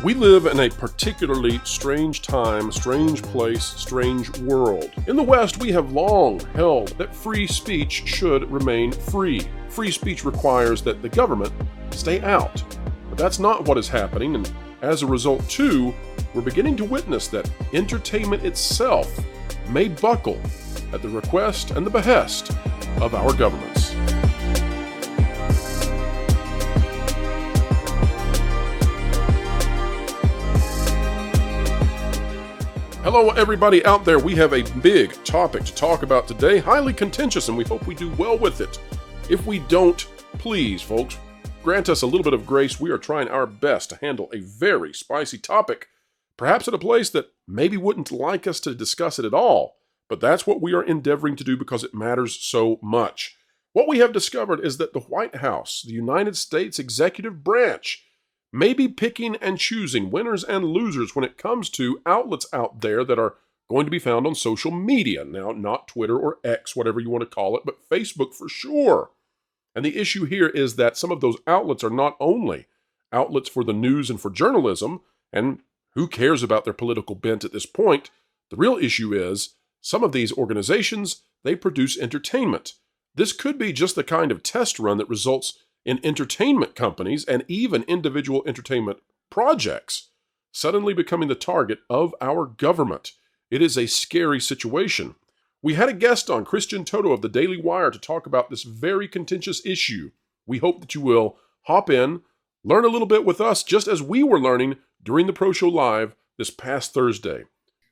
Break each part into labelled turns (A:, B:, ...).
A: We live in a particularly strange time, strange place, strange world. In the West, we have long held that free speech should remain free. Free speech requires that the government stay out. But that's not what is happening, and as a result, too, we're beginning to witness that entertainment itself may buckle at the request and the behest of our governments. Hello, everybody out there. We have a big topic to talk about today, highly contentious, and we hope we do well with it. If we don't, please, folks, grant us a little bit of grace. We are trying our best to handle a very spicy topic, perhaps at a place that maybe wouldn't like us to discuss it at all, but that's what we are endeavoring to do because it matters so much. What we have discovered is that the White House, the United States executive branch, may be picking and choosing winners and losers when it comes to outlets out there that are going to be found on social media. Now, not Twitter or X, whatever you want to call it, but Facebook for sure. And the issue here is that some of those outlets are not only outlets for the news and for journalism, and who cares about their political bent at this point? The real issue is some of these organizations, they produce entertainment. This could be just the kind of test run that results in entertainment companies and even individual entertainment projects suddenly becoming the target of our government. It is a scary situation. We had a guest on, Toto of the Daily Wire, to talk about this very contentious issue. We hope that you will hop in, learn a little bit with us, just as we were learning during the Pro Show Live this past Thursday.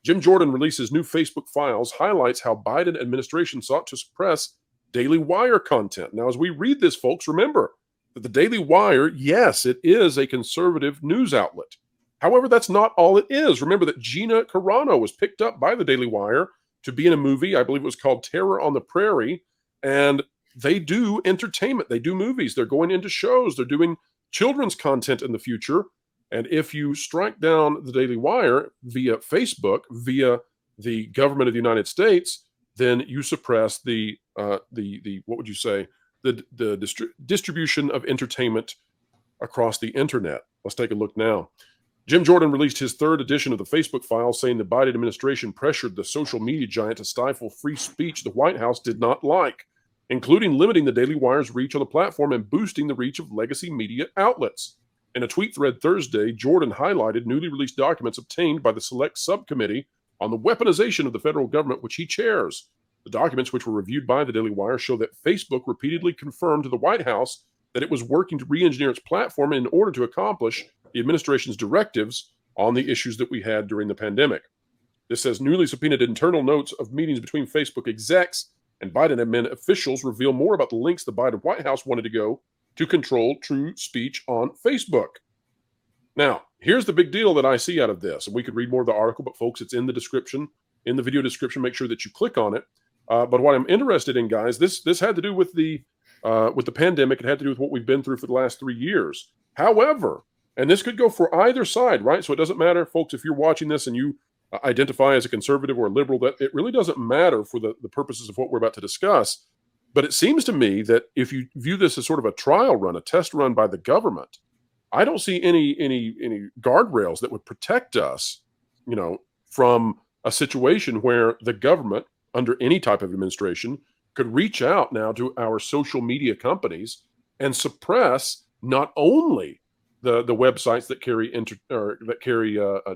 A: Jim Jordan releases new Facebook files, highlights how Biden administration sought to suppress Daily Wire content. Now, as we read this, folks, remember that the Daily Wire, yes, it is a conservative news outlet. However, that's not all it is. Remember that Gina Carano was picked up by the Daily Wire to be in a movie, I believe it was called Terror on the Prairie, and they do entertainment. They do movies. They're going into shows. They're doing children's content in the future. And if you strike down the Daily Wire via Facebook, via the government of the United States, then you suppress the what would you say, the distribution of entertainment across the internet. Let's take a look now. Jim Jordan released his third edition of the Facebook files, saying the Biden administration pressured the social media giant to stifle free speech the White House did not like, including limiting the Daily Wire's reach on the platform and boosting the reach of legacy media outlets. In a tweet thread Thursday, Jordan highlighted newly released documents obtained by the Select Subcommittee on the Weaponization of the Federal Government, which he chairs. The documents, which were reviewed by the Daily Wire, show that Facebook repeatedly confirmed to the White House that it was working to re-engineer its platform in order to accomplish the administration's directives on the issues that we had during the pandemic. This says newly subpoenaed internal notes of meetings between Facebook execs and Biden admin officials reveal more about the links the Biden White House wanted to go to control true speech on Facebook. Now, here's the big deal that I see out of this. And we could read more of the article, but folks, it's in the description, in the video description. Make sure that you click on it. But what I'm interested in, guys, this had to do with the pandemic. It had to do with what we've been through for the last 3 years. However, and this could go for either side, right? So it doesn't matter, folks, if you're watching this and you identify as a conservative or a liberal, that it really doesn't matter for the purposes of what we're about to discuss. But it seems to me that if you view this as sort of a trial run, a test run by the government, I don't see any guardrails that would protect us, from a situation where the government, under any type of administration, could reach out now to our social media companies and suppress not only the websites that carry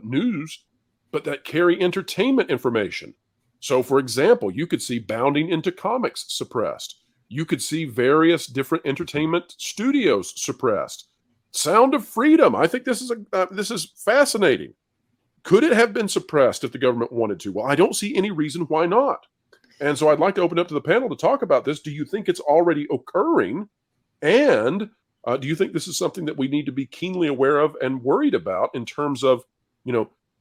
A: news, but that carry entertainment information. So, for example, you could see Bounding into Comics suppressed. You could see various different entertainment studios suppressed. Sound of Freedom. I think this is fascinating. Could it have been suppressed if the government wanted to? Well, I don't see any reason why not. And so I'd like to open up to the panel to talk about this. Do you think it's already occurring? And do you think this is something that we need to be keenly aware of and worried about in terms of,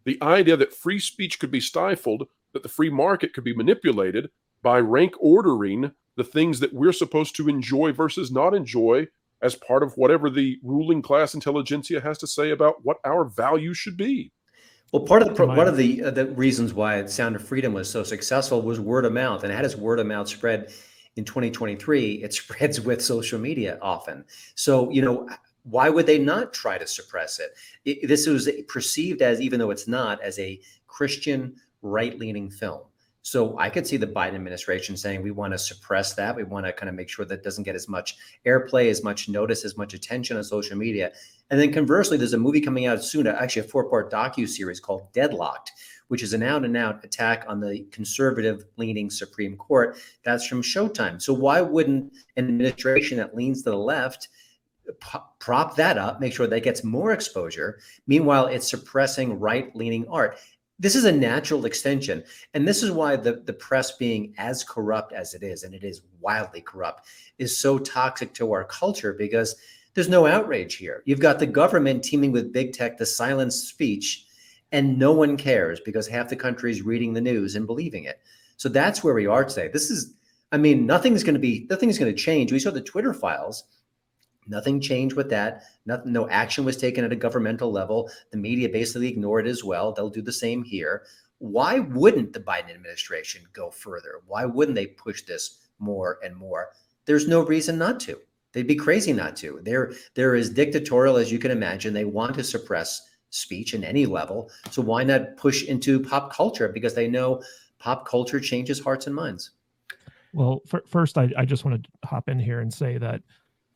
A: the idea that free speech could be stifled, that the free market could be manipulated by rank ordering the things that we're supposed to enjoy versus not enjoy as part of whatever the ruling class intelligentsia has to say about what our values should be?
B: Well, one of the reasons why Sound of Freedom was so successful was word of mouth, and how does word of mouth spread in 2023? It spreads with social media often. So, why would they not try to suppress it? This was perceived as, even though it's not, as a Christian right-leaning film. So I could see the Biden administration saying, we want to suppress that. We want to kind of make sure that doesn't get as much airplay, as much notice, as much attention on social media. And then conversely, there's a movie coming out soon, actually a 4-part docuseries called Deadlocked, which is an out-and-out attack on the conservative-leaning Supreme Court. That's from Showtime. So why wouldn't an administration that leans to the left prop that up, make sure that gets more exposure? Meanwhile, it's suppressing right-leaning art. This is a natural extension. And this is why the press, being as corrupt as it is, and it is wildly corrupt, is so toxic to our culture, because there's no outrage here. You've got the government teaming with big tech to silence speech, and no one cares because half the country is reading the news and believing it. So that's where we are today. This is, I mean, nothing's going to change. We saw the Twitter files. Nothing changed with that. No action was taken at a governmental level. The media basically ignored it as well. They'll do the same here. Why wouldn't the Biden administration go further? Why wouldn't they push this more and more? There's no reason not to. They'd be crazy not to. They're as dictatorial as you can imagine. They want to suppress speech in any level. So why not push into pop culture? Because they know pop culture changes hearts and minds.
C: Well, first, I just want to hop in here and say that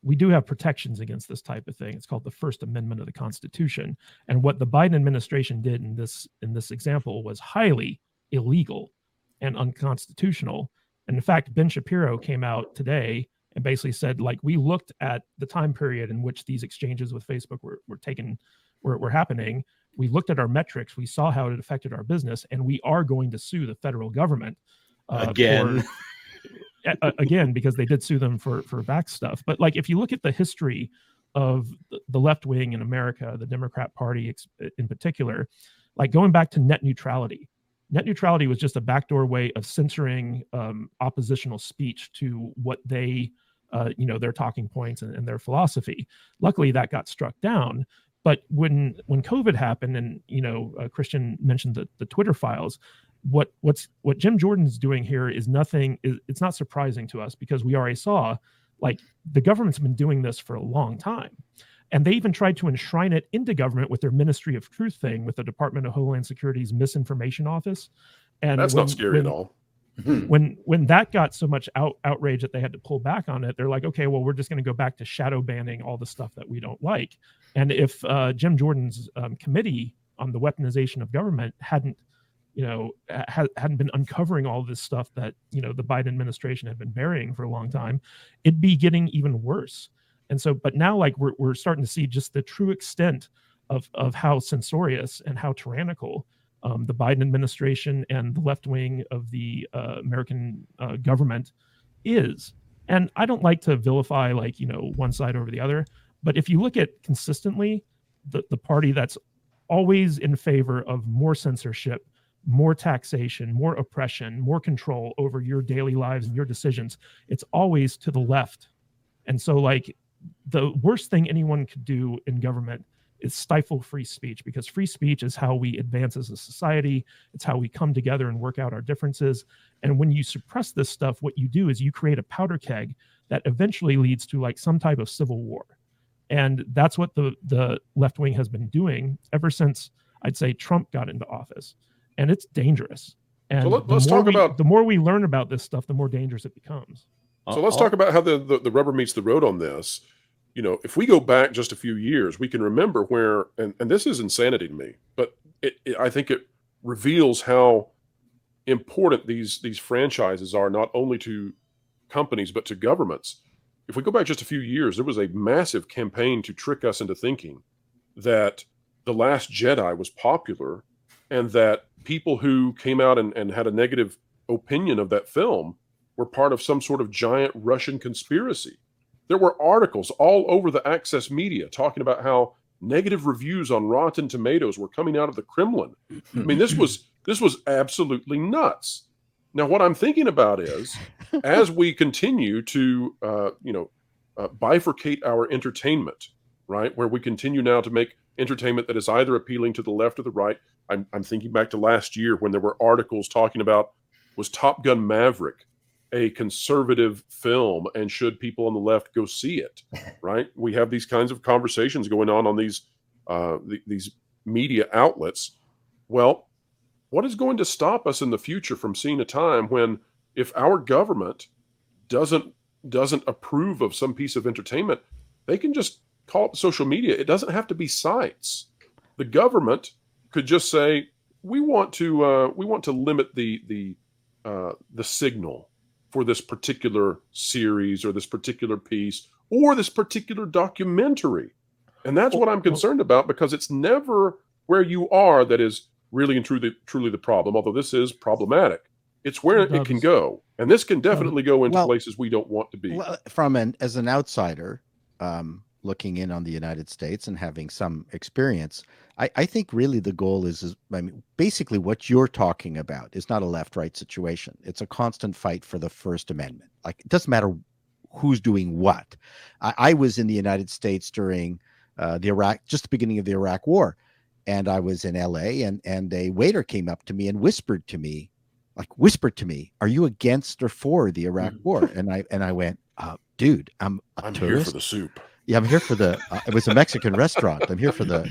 C: we do have protections against this type of thing. It's called the First Amendment of the Constitution. And what the Biden administration did in this example was highly illegal and unconstitutional. And in fact, Ben Shapiro came out today and basically said, like, we looked at the time period in which these exchanges with Facebook were happening. We looked at our metrics. We saw how it affected our business, and we are going to sue the federal government
D: again.
C: Again, because they did sue them for back stuff. But like, if you look at the history of the left wing in America, the Democrat Party in particular, like going back to net neutrality was just a backdoor way of censoring oppositional speech to what they, their talking points and their philosophy. Luckily, that got struck down. But when COVID happened, and Christian mentioned the Twitter files, what Jim Jordan's doing here is nothing. It's not surprising to us, because we already saw, like, the government's been doing this for a long time, and they even tried to enshrine it into government with their Ministry of Truth thing with the Department of Homeland Security's Misinformation Office. And
A: that's not scary at all.
C: When that got so much outrage that they had to pull back on it, they're like, okay, well, we're just going to go back to shadow banning all the stuff that we don't like. And if Jim Jordan's committee on the weaponization of government hadn't been uncovering all this stuff that, the Biden administration had been burying for a long time, it'd be getting even worse. And so, but now, like, we're starting to see just the true extent of how censorious and how tyrannical the Biden administration and the left wing of the American government is. And I don't like to vilify, like, one side over the other, but if you look at consistently the party that's always in favor of more censorship, more taxation, more oppression, more control over your daily lives and your decisions, it's always to the left. And so, like, the worst thing anyone could do in government is stifle free speech, because free speech is how we advance as a society. It's how we come together and work out our differences. And when you suppress this stuff, what you do is you create a powder keg that eventually leads to, like, some type of civil war. And that's what the left wing has been doing ever since, I'd say, Trump got into office. And it's dangerous. And so let's talk about the more we learn about this stuff, the more dangerous it becomes.
A: So let's talk about how the rubber meets the road on this. If we go back just a few years, we can remember where, and this is insanity to me, but I think it reveals how important these franchises are, not only to companies, but to governments. If we go back just a few years, there was a massive campaign to trick us into thinking that The Last Jedi was popular, and that people who came out and had a negative opinion of that film were part of some sort of giant Russian conspiracy. There were articles all over the access media talking about how negative reviews on Rotten Tomatoes were coming out of the Kremlin. I mean, this was absolutely nuts. Now, what I'm thinking about is, as we continue to, bifurcate our entertainment, right, where we continue now to make entertainment that is either appealing to the left or the right. I'm thinking back to last year when there were articles talking about, was Top Gun Maverick a conservative film, and should people on the left go see it? Right? We have these kinds of conversations going on these media outlets. Well, what is going to stop us in the future from seeing a time when, if our government doesn't approve of some piece of entertainment, they can just call it social media? It doesn't have to be sites. The government could just say, we want to limit the signal for this particular series or this particular piece or this particular documentary. And that's what I'm concerned about, because it's never where you are that is really and truly the problem, although this is problematic. It's where it can go. And this can definitely go into places we don't want to be.
D: Well, as an outsider, looking in on the United States and having some experience, I think really the goal is basically what you're talking about is not a left-right situation. It's a constant fight for the First Amendment. Like, it doesn't matter who's doing what. I was in the United States during just the beginning of the Iraq War, and I was in LA, and a waiter came up to me and whispered to me, "Are you against or for the Iraq War?" And I went, "Dude, I'm
A: here for the soup."
D: Yeah, I'm here for the. It was a Mexican restaurant. I'm here for the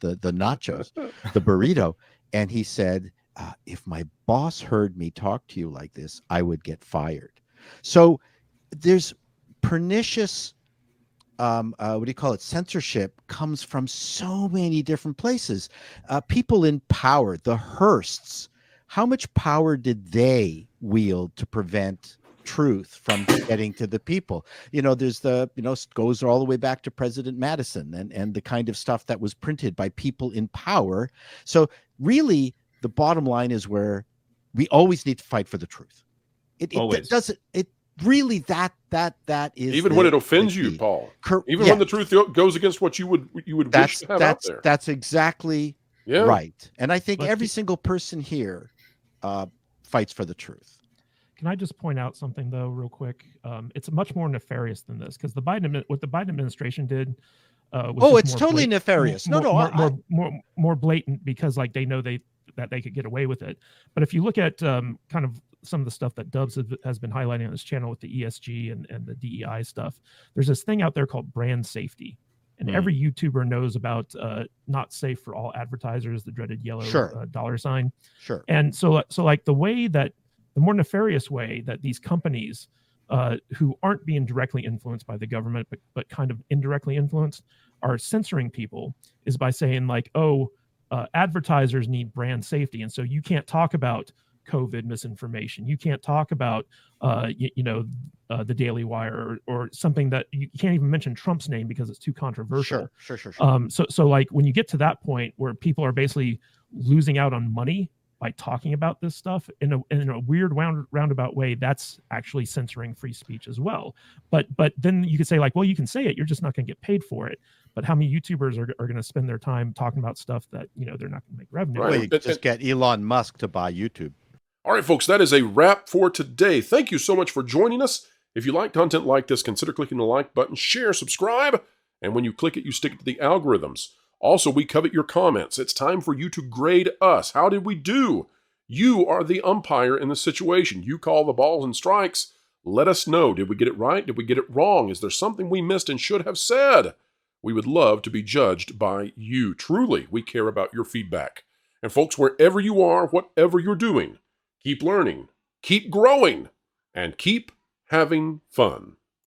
D: nachos, the burrito. And he said, "If my boss heard me talk to you like this, I would get fired." So there's pernicious. What do you call it? Censorship comes from so many different places. People in power, the Hearsts. How much power did they wield to prevent truth from getting to the people? There's goes all the way back to President Madison and the kind of stuff that was printed by people in power. So really, the bottom line is where we always need to fight for the truth. It really that is,
A: even when it offends you, Paul. Even when the truth goes against what you would wish to have out there.
D: That's exactly right. And I think every single person here fights for the truth.
C: Can I just point out something though, real quick? It's much more nefarious than this, because what the Biden administration did.
D: It's totally nefarious.
C: More blatant, because like they know that they could get away with it. But if you look at kind of some of the stuff that Dubs has been highlighting on this channel with the ESG and the DEI stuff, there's this thing out there called brand safety. And every YouTuber knows about not safe for all advertisers, the dreaded yellow dollar sign.
D: Sure.
C: And so like the more nefarious way that these companies who aren't being directly influenced by the government, but kind of indirectly influenced, are censoring people is by saying like, advertisers need brand safety. And so you can't talk about COVID misinformation. You can't talk about, the Daily Wire or something that you can't even mention Trump's name because it's too controversial.
D: Sure.
C: So like when you get to that point where people are basically losing out on money by talking about this stuff in a weird roundabout way, that's actually censoring free speech as well. But then you could say like, well, you can say it, you're just not going to get paid for it. But how many YouTubers are going to spend their time talking about stuff that they're not going to make revenue?
D: Right. Well, you just get Elon Musk to buy YouTube.
A: All right, folks, that is a wrap for today. Thank you so much for joining us. If you like content like this, consider clicking the like button, share, subscribe, and when you click it, you stick it to the algorithms. Also, we covet your comments. It's time for you to grade us. How did we do? You are the umpire in the situation. You call the balls and strikes. Let us know. Did we get it right? Did we get it wrong? Is there something we missed and should have said? We would love to be judged by you. Truly, we care about your feedback. And folks, wherever you are, whatever you're doing, keep learning, keep growing, and keep having fun.